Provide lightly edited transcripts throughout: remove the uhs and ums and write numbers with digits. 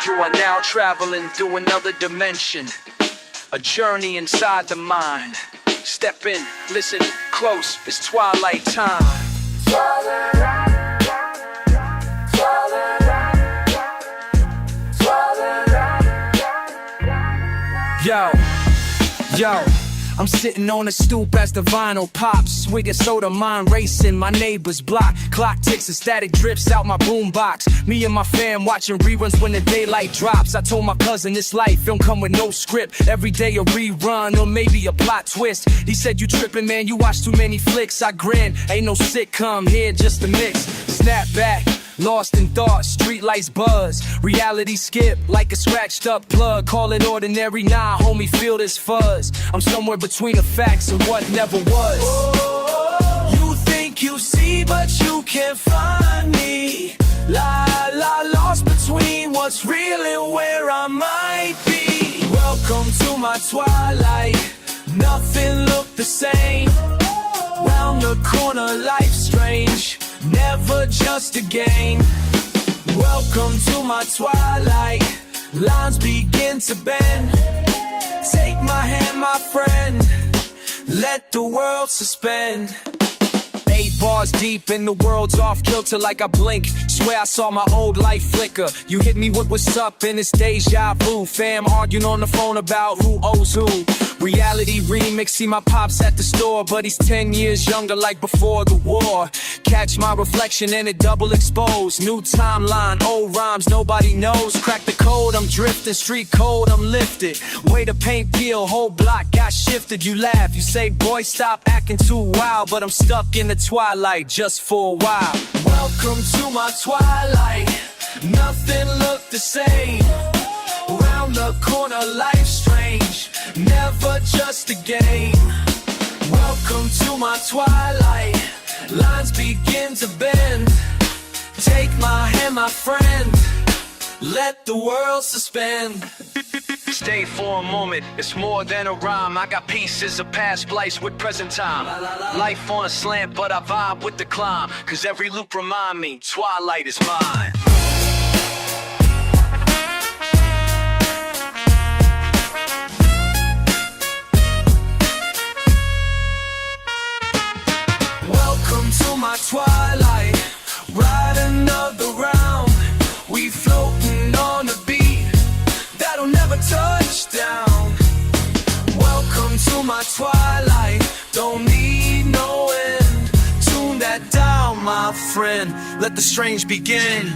You are now traveling through another dimension, a journey inside the mind. Step in, listen close, it's twilight time. Yo, I'm sitting on a stoop as the vinyl pops, swigging soda, mind racing, my neighbor's block. Clock ticks and static drips out my boombox. Me and my fam watching reruns when the daylight drops. I told my cousin this life don't come with no script. Every day a rerun or maybe a plot twist. He said, you tripping, man, you watch too many flicks. I grin, ain't no sitcom here, just a mix. Snap back, lost in thought, street lights buzz. Reality skip like a scratched up plug. Call it ordinary, nah, homie, feel this fuzz. I'm somewhere between the facts and what never was. You think you see, but you can't find me. Lost between what's real and where I might be. Welcome to my twilight, nothing looked the same. Round the corner, life's strange, never just a game. Welcome to my twilight, lines begin to bend. Take my hand, my friend, let the world suspend. 8 bars deep and the world's off kilter like I blink. Swear I saw my old life flicker. You hit me with what's up and it's deja vu. Fam arguing on the phone about who owes who. Reality remix, see my pops at the store, but he's 10 years younger like before the war. Catch my reflection and it double exposed. New timeline, old rhymes nobody knows. Crack the code, I'm drifting, street code, I'm lifted. Way to paint peel, whole block got shifted. You laugh, you say, boy, stop acting too wild, but I'm stuck in the twilight just for a while. Welcome to my twilight, nothing looked the same. Around the corner, life's strange, never just a game. Welcome to my twilight, lines begin to bend. Take my hand, my friend, let the world suspend. Stay for a moment, it's more than a rhyme. I got pieces of past spliced with present time. Life on a slant, but I vibe with the climb. Cause every loop remind me, twilight is mine. Welcome to my twilight, ride another round. We floating on a beat that'll never touch down. Welcome to my twilight, don't need no end. Tune that down, my friend, let the strange begin.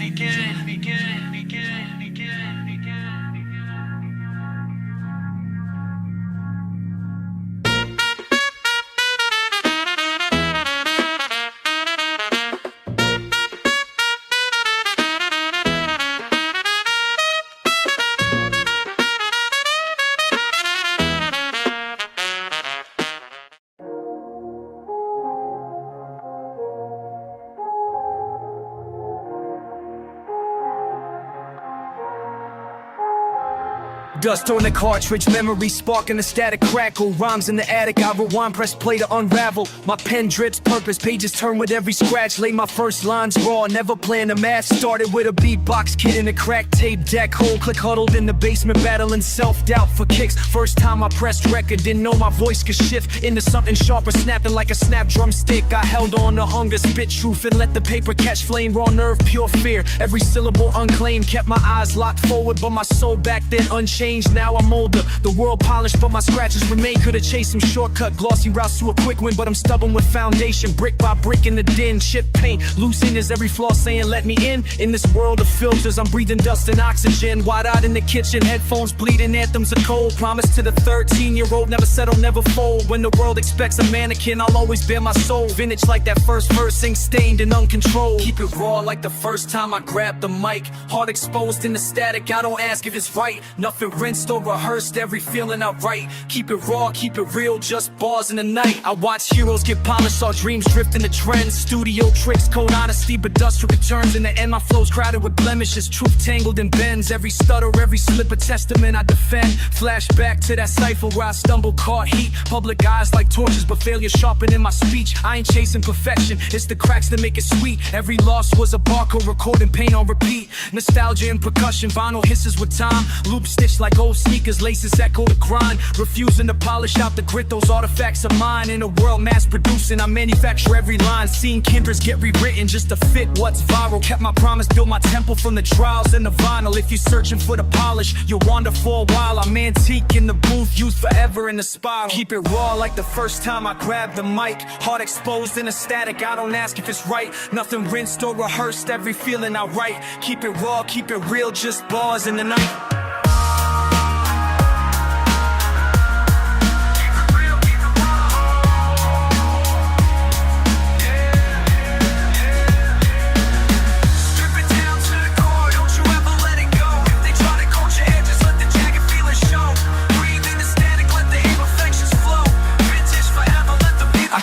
Dust on the cartridge, memory sparking a static crackle. Rhymes in the attic, I rewind, press play to unravel. My pen drips, purpose, pages turn with every scratch. Lay my first lines raw, never playing a mass. Started with a beatbox kit in a cracked tape deck. Whole click huddled in the basement, battling self-doubt for kicks. First time I pressed record, didn't know my voice could shift into something sharper, snapping like a snap drumstick. I held on to hunger, spit truth, and let the paper catch flame. Raw nerve, pure fear, every syllable unclaimed. Kept my eyes locked forward, but my soul back then unchanged. Now I'm older, the world polished, but my scratches remain. Could've chased some shortcut, glossy routes to a quick win, but I'm stubborn with foundation. Brick by brick in the den, chip paint, loosened as every flaw saying let me in. In this world of filters, I'm breathing dust and oxygen. Wide-eyed in the kitchen, headphones bleeding, anthems of cold. Promise to the 13-year-old, never settle, never fold. When the world expects a mannequin, I'll always bear my soul. Vintage like that first verse, ink stained and uncontrolled. Keep it raw like the first time I grabbed the mic. Heart exposed in the static, I don't ask if it's right. Nothing rinsed or rehearsed, every feeling I write. Keep it raw, keep it real, just bars in the night. I watch heroes get polished, saw dreams drift into trends. Studio tricks, cold honesty, but dust returns. In the end, my flow's crowded with blemishes, truth tangled in bends. Every stutter, every slip, a testament I defend. Flashback to that cipher where I stumbled, caught heat. Public eyes like torches, but failure sharpening my speech. I ain't chasing perfection, it's the cracks that make it sweet. Every loss was a barcode, recording pain on repeat. Nostalgia and percussion, vinyl hisses with time. Loop stitched like old sneakers, laces echo the grind. Refusing to polish out the grit, those artifacts of mine. In a world mass producing, I manufacture every line. Seeing kindreds get rewritten just to fit what's viral. Kept my promise, built my temple from the trials and the vinyl. If you're searching for the polish, you'll wander for a while. I'm antique in the booth, used forever in the spiral. Keep it raw like the first time I grabbed the mic. Heart exposed in a static, I don't ask if it's right. Nothing rinsed or rehearsed, every feeling I write. Keep it raw, keep it real, just bars in the night.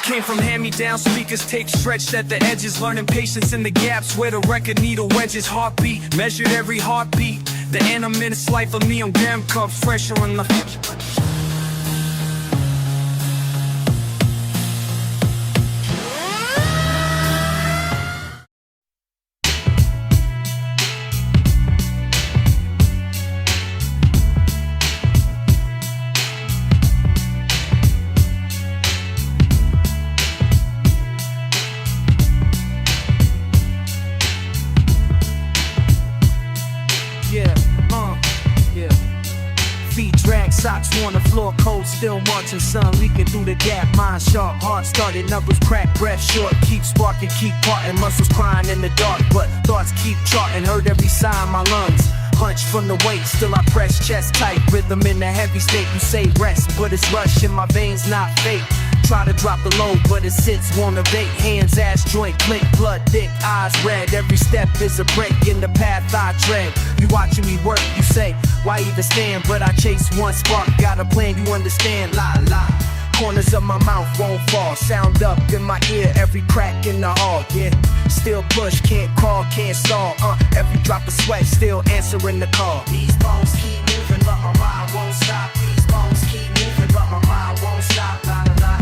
Came from hand-me-down speakers, tape stretched at the edges. Learning patience in the gaps where the record needle wedges. Heartbeat, measured every heartbeat. The animate life of me on damn cup, fresher on the feet drag, socks on the floor, cold, still marching, sun leaking through the gap. Mind sharp, heart started, knuckles crack, breath short. Keep sparking, keep parting, muscles crying in the dark, but thoughts keep charting. Heard every sigh in my lungs, hunch from the weight, still I press chest tight. Rhythm in the heavy state, you say rest, but it's rush in my veins, not fake. Try to drop the load, but it sits, won't abate. Hands, ass, joint, click, blood, thick, eyes red. Every step is a break in the path I tread. You watching me work, you say, why even stand? But I chase one spark, got a plan, you understand. La la, corners of my mouth won't fall. Sound up in my ear, every crack in the hall. Yeah, still push, can't call, can't stall. Every drop of sweat, still answering the call. These bones keep moving, but my mind won't stop. These bones keep moving, but my mind won't stop. La la la.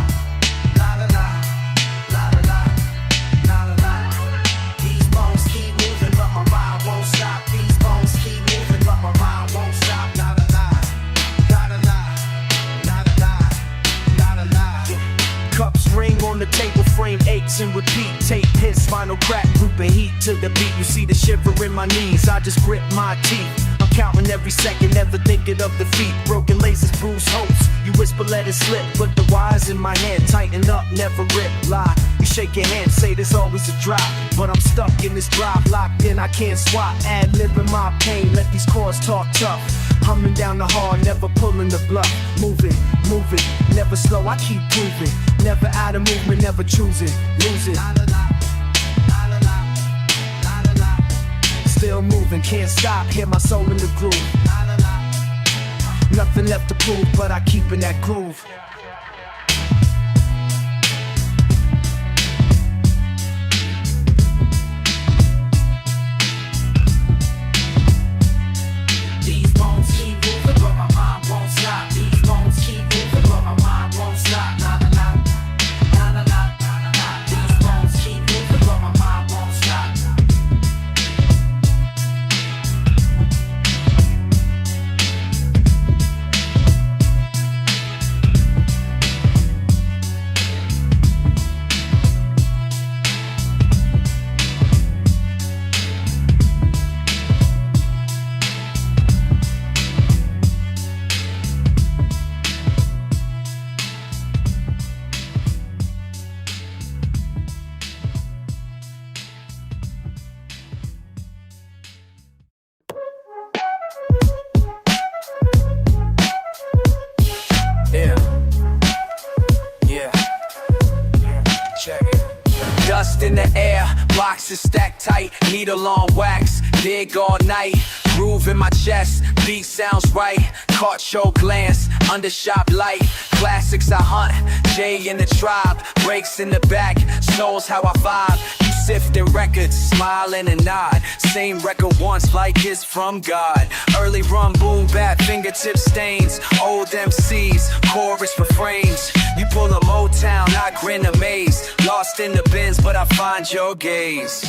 Cups ring on the table, frame aches and repeat. Tape hits, spinal crack, grouping heat to the beat. You see the shiver in my knees, I just grip my teeth. I'm counting every second, never thinking of defeat. Broken laces, bruised hopes, you whisper let it slip. But the wires in my head tighten up, never rip. Lie, you shake your hand, say there's always a drop. But I'm stuck in this drive, locked in, I can't swap. Ad-libbing my pain, let these chords talk tough. Humming down the hall, never pulling the bluff. Moving, never slow, I keep proving. Never out of movement, never choosing, losing. Still moving, can't stop, hear my soul in the groove. Nothing left to prove, but I keep in that groove. These bones keep moving, but my mind won't stop. These bones keep moving, but my mind won't stop. La la la, la la la, la la la. These bones keep moving, but my mind won't stop. Dust in the air, boxes stacked tight, needle on wax, dig all night. groove in my chest, beat sounds right. Caught your glance, undershot light. Classics I hunt, Jay in the tribe. Breaks in the back, knows how I vibe. You sifting records, smile and a nod. Same record once, like it's from God. Early run, boom, bap, fingertip stains. Old MCs, chorus refrains. You pull a Motown, I grin amazed. Lost in the bins, but I find your gaze.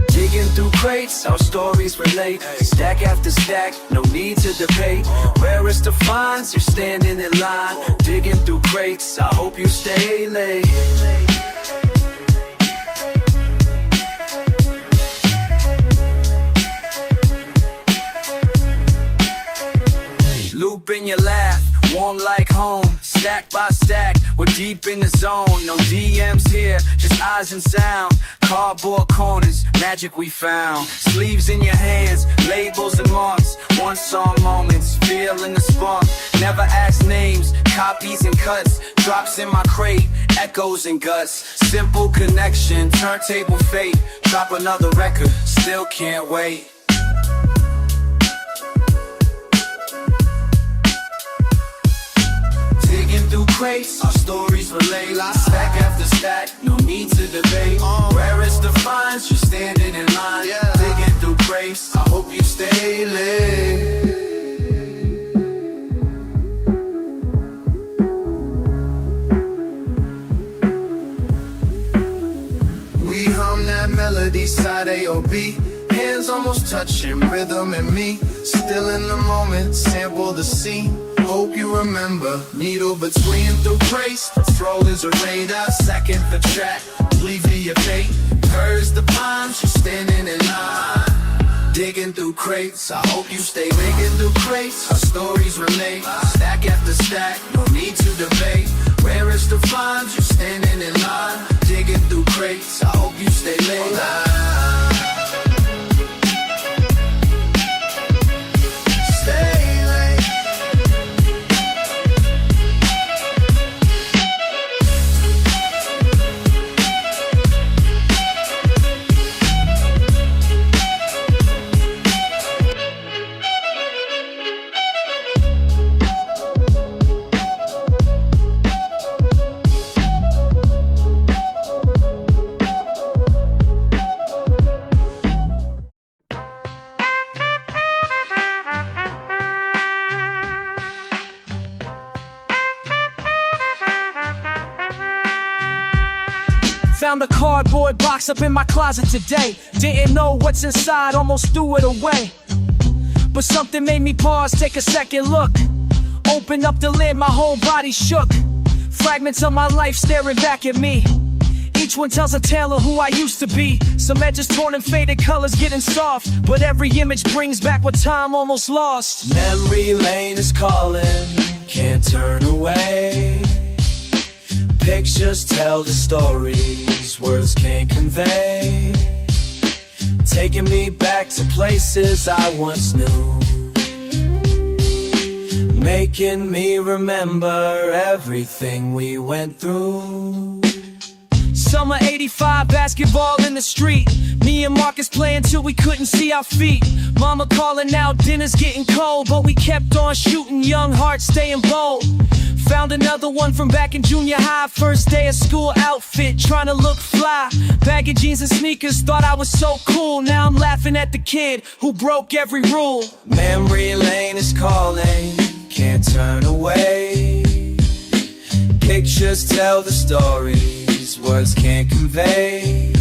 Digging through crates, our stories relate. Stack after stack, no need to debate. Rarest of finds, you're standing in line. Digging through crates, I hope you stay late. Loop in your laugh, warm like home. Stack by stack, we're deep in the zone. No DMs here, just eyes and sound. Cardboard corners, magic we found. Sleeves in your hands, labels and marks. One song moments, feeling the spark. Never ask names, copies and cuts. Drops in my crate, echoes and guts. Simple connection, turntable fate. Drop another record, still can't wait. Through crates, our stories relate. Stack after stack, no need to debate. Rarest of finds, you're standing in line. Digging through crates, I hope you stay late. We hum that melody, side A or B. Hands almost touching rhythm and me. Still in the moment, sample the scene. Hope you remember, needle between through trace. Throw is a radar, second the track. Leave me your fate. Curves the palms, you're standing in line. Digging through crates, I hope you stay. Digging through crates, our stories relate. Stack after stack, no need to debate. Rarest of finds, you're standing in line. Digging through crates, I hope you stay late. Found a cardboard box up in my closet today. Didn't know what's inside, almost threw it away. But something made me pause, take a second look. Opened up the lid, my whole body shook. Fragments of my life staring back at me. Each one tells a tale of who I used to be. Some edges torn and faded, colors getting soft. But every image brings back what time almost lost. Memory lane is calling, can't turn away. Pictures tell the stories words can't convey. Taking me back to places I once knew. Making me remember everything we went through. Summer '85, basketball in the street. Me and Marcus playing till we couldn't see our feet. Mama calling out, dinner's getting cold. But we kept on shooting, young hearts staying bold. Found another one from back in junior high. First day of school outfit, trying to look fly. Baggy jeans and sneakers, thought I was so cool. Now I'm laughing at the kid who broke every rule. Memory lane is calling, can't turn away. Pictures tell the stories words can't convey.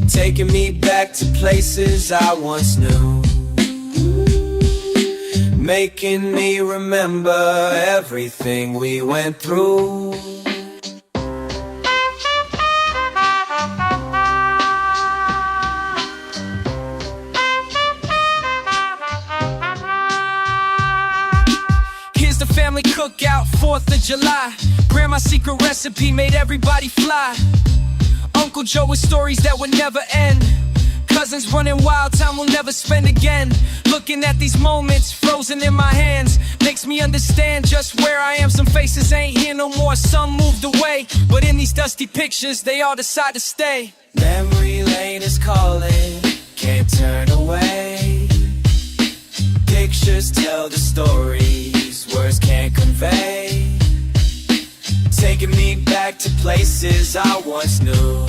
Taking me back to places I once knew. Making me remember everything we went through. Here's the family cookout, 4th of July. Grandma's secret recipe made everybody fly. Uncle Joe with stories that would never end. Cousins running wild, time we'll never spend again. Looking at these moments, frozen in my hands, makes me understand just where I am. Some faces ain't here no more, some moved away. But in these dusty pictures, they all decide to stay. Memory lane is calling, can't turn away. taking me back to places I once knew,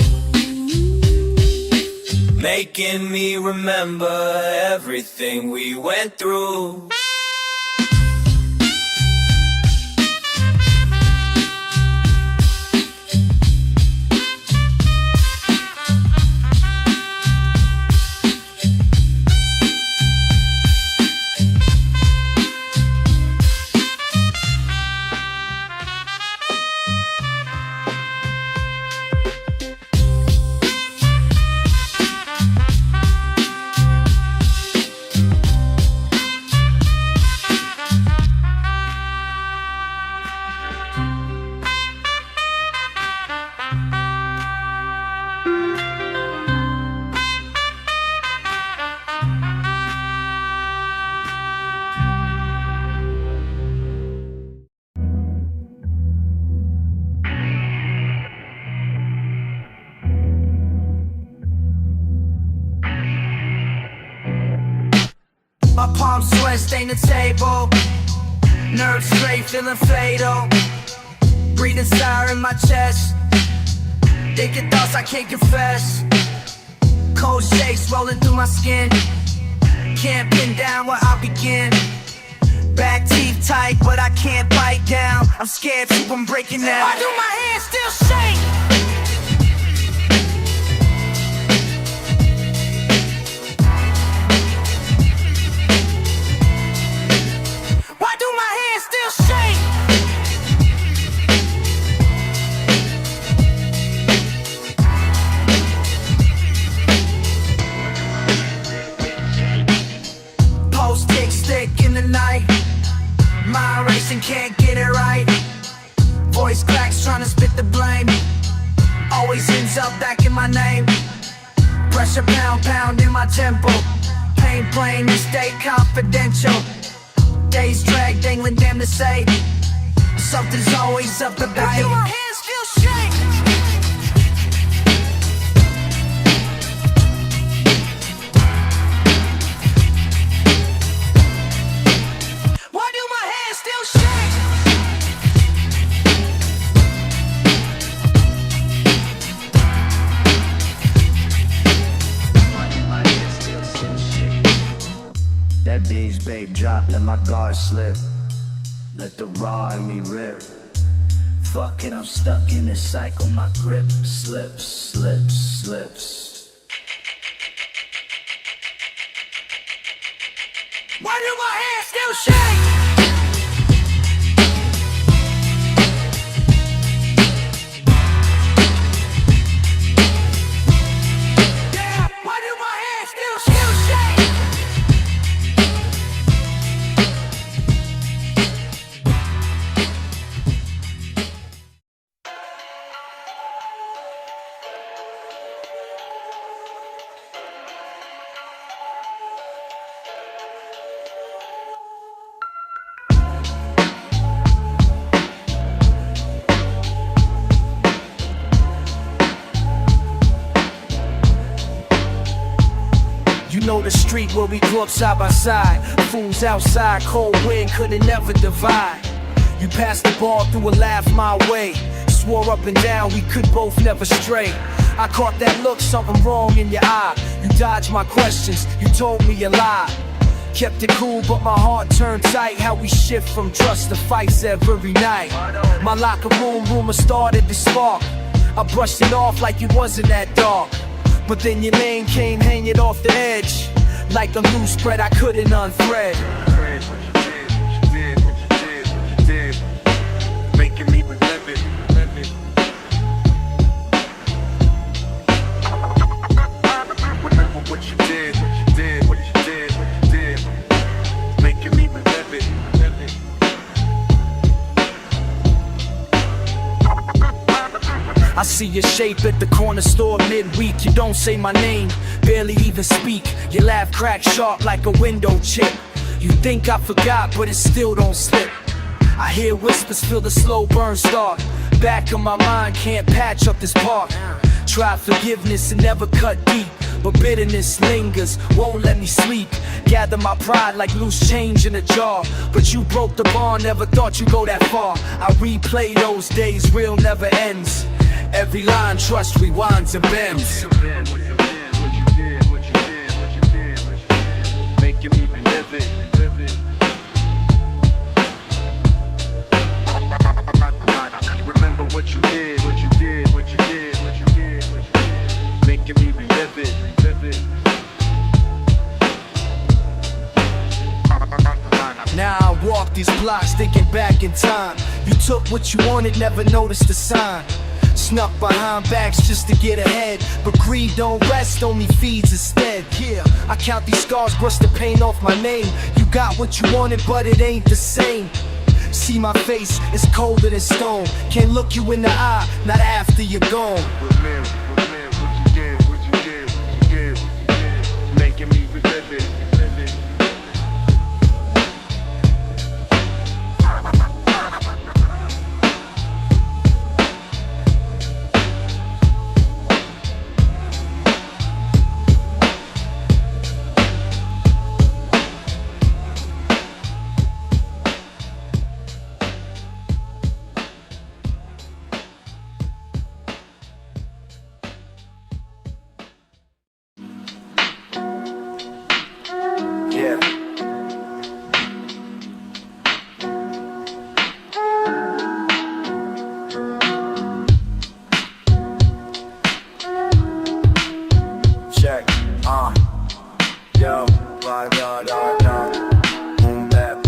making me remember everything we went through. My palms sweat stain the table, nerves straight, feeling fatal. Breathing fire in my chest, thinking thoughts I can't confess. Cold shakes rolling through my skin, can't pin down where I begin. Back teeth tight, but I can't bite down. I'm scared to from breaking out. Why do my hands still shake? Mind racing, can't get it right. Voice cracks, trying to spit the blame. Always ends up back in my name. Pressure pound in my temple. Pain plain and stay confidential. Days drag, dangling damn to say. Something's always up the bite. Do my hands feel shake? That beats, babe, drop, let my guard slip. Let the raw in me rip. Fuck it, I'm stuck in this cycle. My grip slips, slips, slips. Why do my hands still shake? You know the street where we grew up side by side. Fools outside, cold wind couldn't never divide. You passed the ball through a laugh my way. Swore up and down we could both never stray. I caught that look, something wrong in your eye. You dodged my questions, you told me a lie. Kept it cool but my heart turned tight. How we shift from trust to fights every night. My locker room rumor started to spark. I brushed it off like it wasn't that dark. But then your name came hanging off the edge, like a loose thread I couldn't unthread. Making me relive it. Remember what you did, what you did, making me relive it. I see your shape at the corner store midweek. You don't say my name, barely even speak. Your laugh cracks sharp like a window chip. You think I forgot, but it still don't slip. I hear whispers, feel the slow burn start. Back of my mind, can't patch up this part. Try forgiveness and never cut deep, but bitterness lingers, won't let me sleep. Gather gather my pride like loose change in a jar. But you broke the bond, never thought you'd go that far. I replay those days, real never ends. Every line, trust, rewinds and bends. Making me live it. Remember what you did, what you did, what you did, what you did, what you did. Making me relive it, live it. Now I walk these blocks thinking back in time. You took what you wanted, never noticed the sign. Snuck behind backs just to get ahead, but greed don't rest, only feeds instead. Yeah, I count these scars, brush the paint off my name. You got what you wanted, but it ain't the same. See my face, it's colder than stone. Can't look you in the eye, not after you're gone. Remember what you did, what you did, what you did, what you did. Making me relive it, live it. Yeah. Check, yo, boom bap.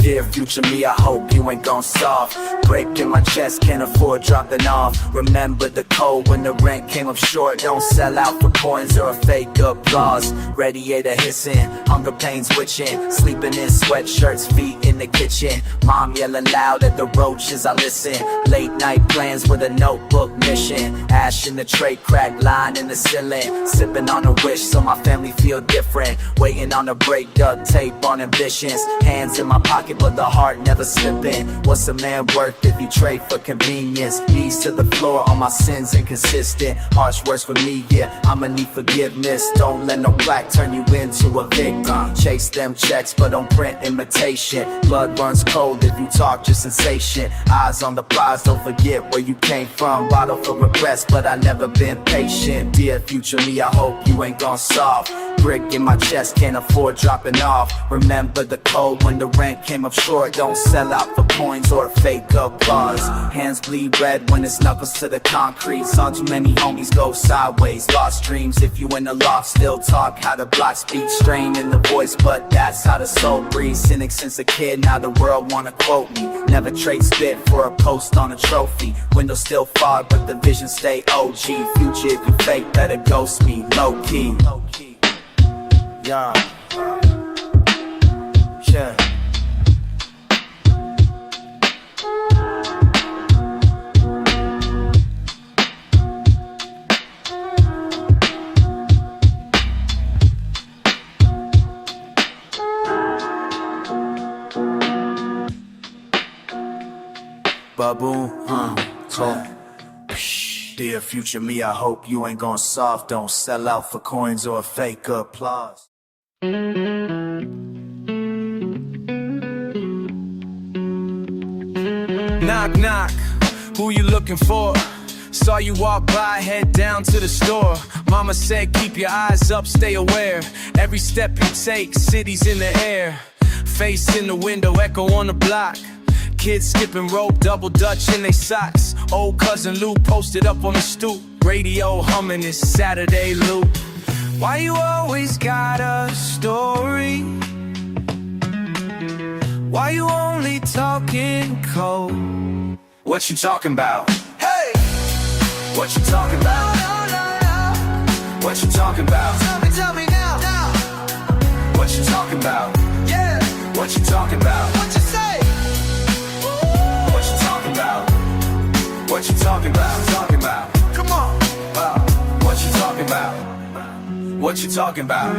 Dear future me, I hope you ain't gon' soft. Breaking my chest, can't afford dropping off. Remember the code when the rent came up short. Don't sell out for coins or a fake applause. Radiator hissing, hunger pains witching. Sleeping in sweatshirts, feet in the kitchen. Mom yelling loud at the roaches, I listen. Late night plans with a notebook mission. Ash in the tray, crack line in the ceiling. Sipping on a wish so my family feel different. Waiting on a break, duct tape on ambitions. Hands in my pocket but the heart never slipping. What's a man worth if you trade for convenience? Knees to the floor, all my sins inconsistent. Harsh words for me, yeah, I'ma need forgiveness. Don't let no black turn you into a victim. Chase them checks but don't print imitation. Blood runs cold if you talk just sensation. Eyes on the prize, don't forget where you came from. Bottle for regrets but I never been patient. Dear future me, I hope you ain't gon' solve. Brick in my chest, can't afford dropping off. Remember the code when the rent came up short. Don't sell out for coins or fake applause. Hands bleed red when it's knuckles to the concrete. Saw too many homies go sideways. Lost dreams if you in the loft. Still talk how the block speak. Strain in the voice but that's how the soul breathes. Cynic since a kid, now the world wanna quote me. Never trade spit for a post on a trophy. Windows still fog but the vision stay OG. Future if you fake better ghost me. Low key. Yeah. Yeah. Baboon, talk. Dear future me, I hope you ain't gon' soft. Don't sell out for coins or fake applause. Knock, knock, who you looking for? Saw you walk by, head down to the store. Mama said keep your eyes up, stay aware. Every step you take, cities in the air. Face in the window, echo on the block. Kids skipping rope, double dutch in they socks. Old cousin Lou posted up on the stoop. Radio humming his Saturday loop. Why you always got a story? Why you only talking cold? What you talking about? Hey! What you talking about? What you talking about? Tell me now. What you talking about? Yeah! What you talking about? What you say? What you talking about? What you talking about? Talking about? Come on! What you talking about? What you talking about?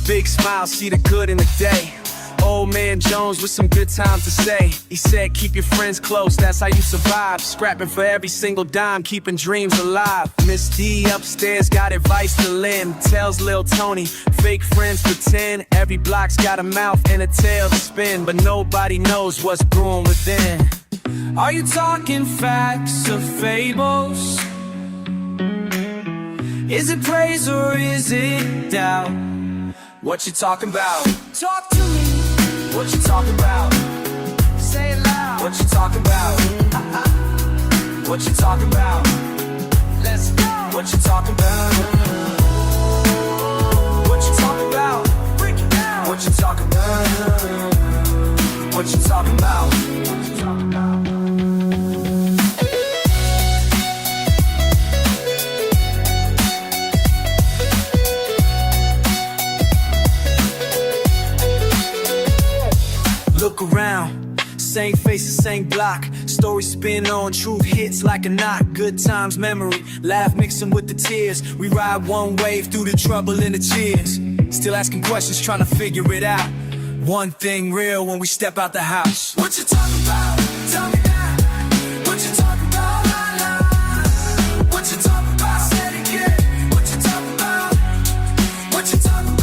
Big smile, see the good in the day. old man Jones with some good times to say. He said, keep your friends close, that's how you survive. Scrapping for every single dime, keeping dreams alive. Miss D upstairs got advice to lend. Tells Lil Tony, fake friends pretend. Every block's got a mouth and a tail to spin, but nobody knows what's brewing within. Are you talking facts or fables? Is it praise or is it doubt? What you talking about? Talk to me. What you talking about? Say it loud. What you talking about? What you talking about? Let's go. What you talking about? What you talking about? Break it down. What you talking about? What you talking about? Look around, same faces, same block. Stories spin on, truth hits like a knot. Good times, memory, laugh mixing with the tears. We ride one wave through the trouble and the cheers. Still asking questions, trying to figure it out. One thing real when we step out the house. What you talking about? Tell me now. What you talking about? What you talking about? Say it again. What you talking about? What you talking about?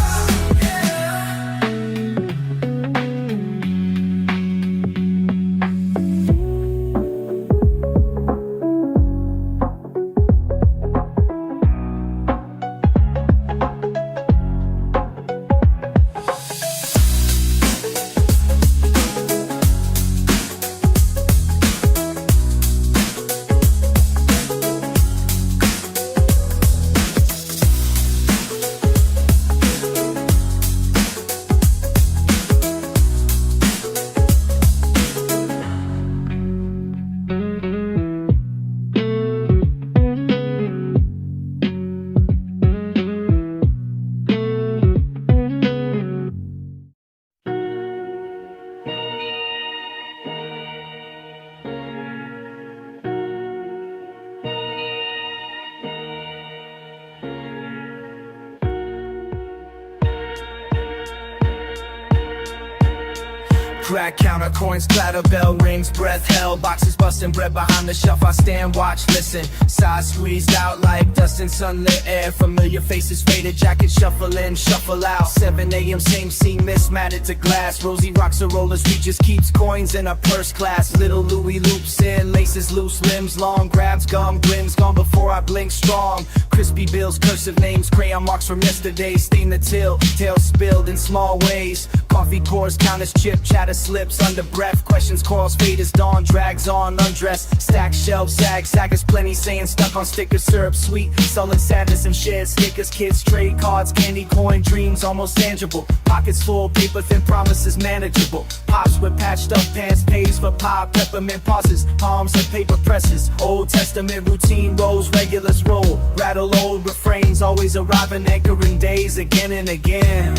Crack counter, coins clatter, bell rings, breath held. Boxes busting, bread behind the shelf. I stand, watch, listen. Size squeezed out like dust in sunlit air. Familiar faces faded, jackets shuffle in, shuffle out. 7 a.m. same scene, mismatted to glass. Rosy rocks her rollers, we just keeps coins in a purse class. Little Louis loops in, laces loose, limbs long, grabs gum, grins gone before I blink strong. Crispy bills, cursive names, crayon marks from yesterday. Stain the till, tail spilled in small ways. Coffee cores, counters chip, chatter slips under breath. Questions, calls, fade as dawn drags on, undressed. Stack shelves, saggers plenty saying stuck on stickers. Syrup sweet, sullen sadness and shared stickers. Kids trade cards, candy, coin, dreams almost tangible. Pockets full, paper thin, promises manageable. Pops with patched up pants, pays for pop, peppermint pauses. Palms and paper presses, Old Testament routine rolls, regulars roll. Rattle old refrains, always arriving, anchoring days again and again.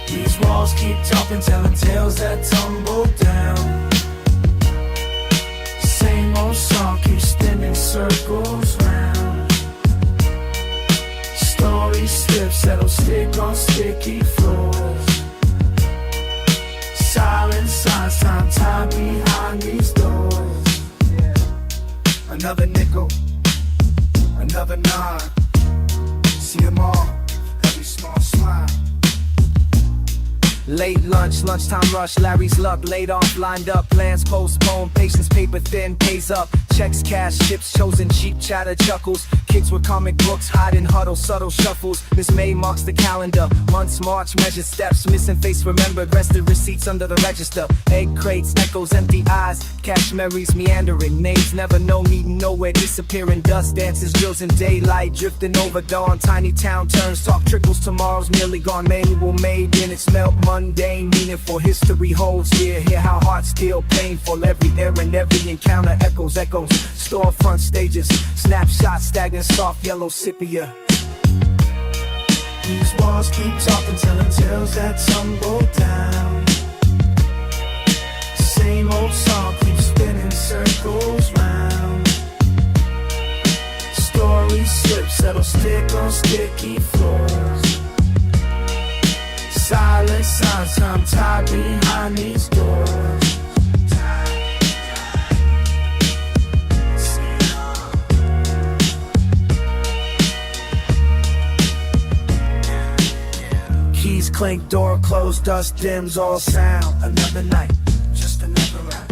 These walls keep talking, telling tales that tumble down. Same old song keeps spinning circles round. Story strips that'll stick on sticky floors. Silent signs, time behind these doors. Another nickel, another nine. See them all, every small smile. Late lunch, lunchtime rush, Larry's luck, laid off, lined up, plans postponed, patience paper thin, pays up, checks cash, ships chosen, cheap chatter chuckles, kids with comic books, hide in huddle, subtle shuffles, Miss May marks the calendar, months march, measured steps, missing face remembered, rested receipts under the register, egg crates, echoes, empty eyes, cash memories meandering, names never known, meeting nowhere, disappearing, dust dances, drills in daylight, drifting over dawn, tiny town turns, talk trickles, tomorrow's nearly gone, manual made in its melt, mundane, meaningful history holds here. Hear how hearts feel painful. Every errand, every encounter echoes. Storefront stages, snapshots, stagnant, soft yellow sepia. These walls keep talking, telling tales that tumble down. Same old song keeps spinning circles round. Story slips that'll stick on sticky floors. Silent I'm tied behind these doors. Keys clink, door closed, dust dims all sound. Another night, just another round.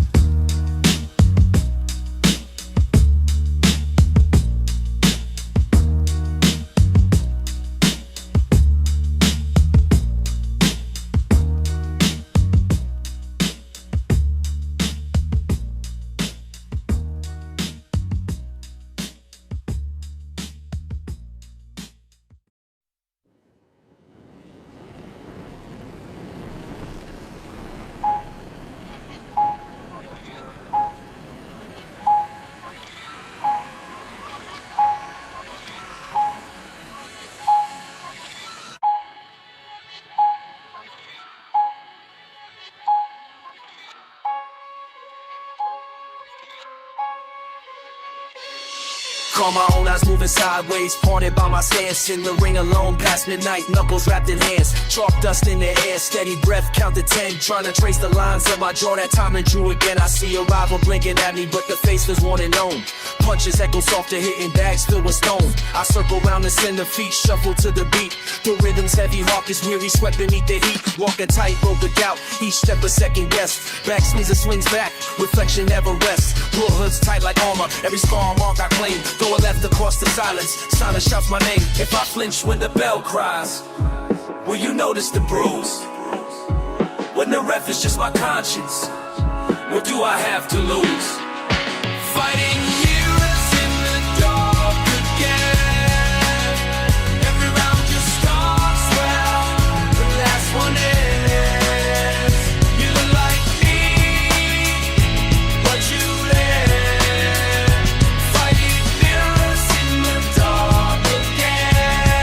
Call my own eyes moving sideways, haunted by my stance in the ring alone past midnight, knuckles wrapped in hands, chalk dust in the air, steady breath, count to 10, trying to trace the lines of my jaw. That time and drew again, I see a rival blinking at me, but the face was worn and known. Punches echo softer, hitting bags filled with stone. I circle round and send the feet, shuffle to the beat. The rhythm's heavy, hawk is weary, sweat beneath the heat. Walking tight, rope the doubt, each step a second guess. Back sneezes swings back, reflection never rests. Raw hoods tight like armor, every scar mark I claim. Throw a left across the silence, silence shouts my name. If I flinch when the bell cries, will you notice the bruise? When the ref is just my conscience, what do I have to lose? Fighting mirrors in the dark again. Every round just starts well, the last one ends. You look like me, but you live. Fighting mirrors in the dark again.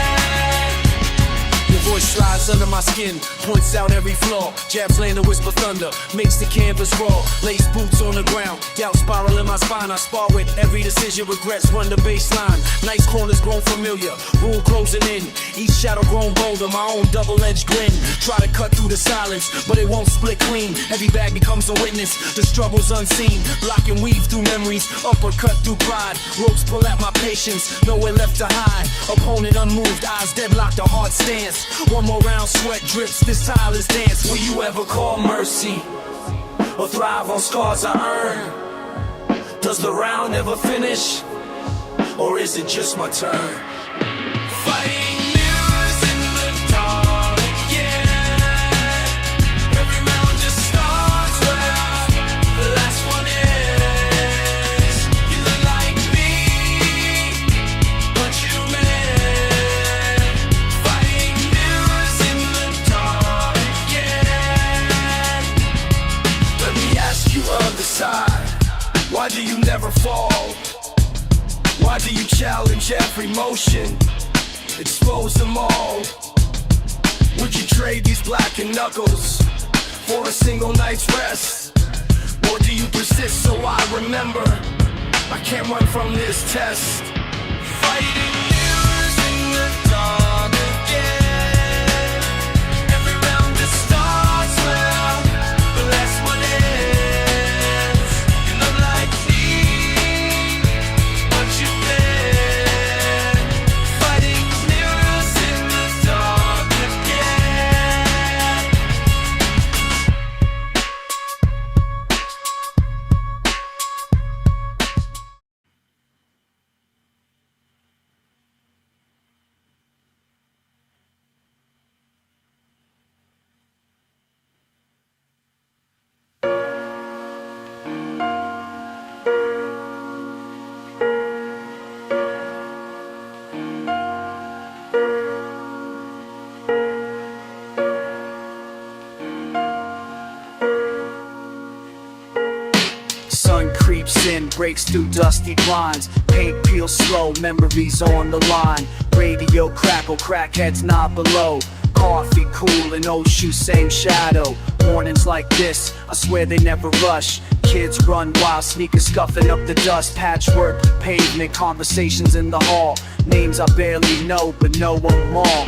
Your voice slides under my skin, points out every flaw. Jabs land a whisper thunder, makes the canvas raw. Lace boots on the ground, doubt spiral in my spine. I spar with every decision, regrets run the baseline. Nice corners grown familiar, rule closing in. Each shadow grown bolder, my own double-edged grin. Try to cut through the silence, but it won't split clean. Every bag becomes a witness, the struggle's unseen. Block and weave through memories, uppercut through pride. Ropes pull at my patience, nowhere left to hide. Opponent unmoved, eyes deadlocked, a hard stance. One more round, sweat drips, this tireless dance. Will you ever call mercy, or thrive on scars I earn? Does the round ever finish, or is it just my turn? Fighting mirrors in the dark again. Every round just starts well, the last one ends. You look like me, but you meant. Fighting mirrors in the dark again. Let me ask you other side, why do you never fall? Why do you challenge every motion? Expose them all. Would you trade these blackened knuckles for a single night's rest? Or do you persist so I remember I can't run from this test? Fighting mirrors in the dark again. Every round just starts well, the last one ends. You look like me, but you meant. Fighting mirrors in the dark again. Sun creeps in, breaks through dusty blinds. Paint peels slow, memories on the line. Radio crackle, crackheads not below. Coffee cool and old shoes, same shadow. Mornings like this, I swear they never rush. Kids run wild, sneakers scuffing up the dust. Patchwork, pavement, conversations in the hall. Names I barely know, but know them all.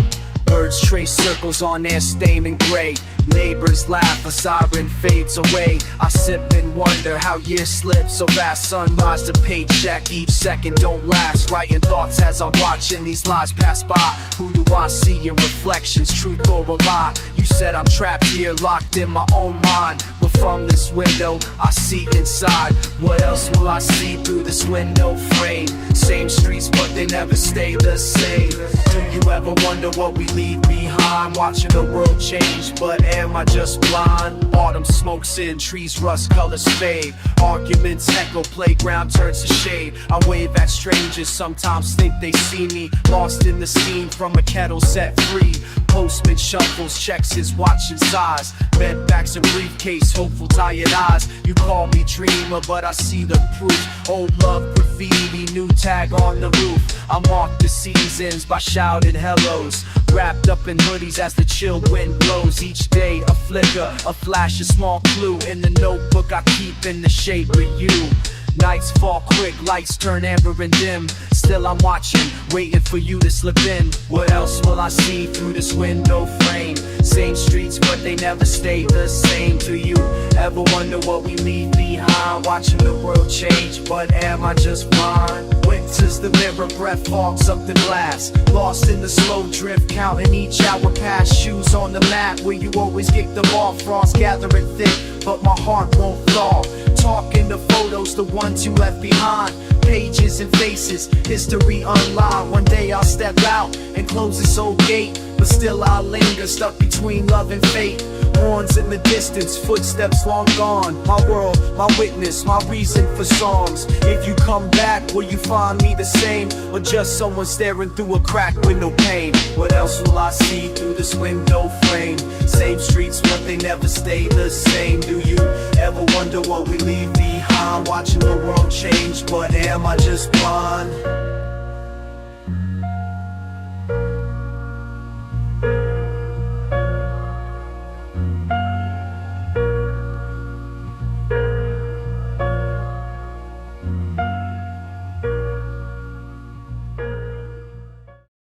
Birds trace circles on their stain in gray. Neighbors laugh, a siren fades away. I sip and wonder how years slip so fast. Sunrise to paycheck, each second don't last. Writing thoughts as I'm watching these lives pass by. Who do I see in reflections, truth or a lie? You said I'm trapped here, locked in my own mind. But from this window, I see inside. What else will I see through this window frame? Same streets, but they never stay the same. Do you ever wonder what we leave behind? Watching the world change, but am I just blind? Autumn smokes in, trees rust, colors fade. Arguments echo, playground turns to shade. I wave at strangers, sometimes think they see me. Lost in the scene from a kettle set free. Postman shuffles, checks his watch and size. Bed backs and briefcase, hopeful tired eyes. You call me dreamer, but I see the proof. Old love graffiti, new tag on the roof. I mark the seasons by shouted hellos. Wrapped up in hoodies as the chill wind blows. Each day a flicker, a flash, a small clue. In the notebook I keep in the shape of you. Nights fall quick, lights turn amber and dim. Still I'm watching, waiting for you to slip in. What else will I see through this window frame? Same streets, but they never stay the same. Do you ever wonder what we leave behind? Watching the world change, but am I just blind? Winter's the mirror, breath fogs up the glass. Lost in the slow drift, counting each hour past. Shoes on the mat where you always kick them off. Frost gathering thick, but my heart won't thaw. Talking the photos, the ones you left behind. Pages and faces, history unlined. One day I'll step out and close this old gate, but still I'll linger, stuck between love and fate. Horns in the distance, footsteps long gone. My world, my witness, my reason for songs. If you come back, will you find me the same? Or just someone staring through a crack with no pain? What else will I see through this window frame? Same streets, but they never stay the same. Do you ever wonder what we leave behind? Watching the world change, but am I just blind?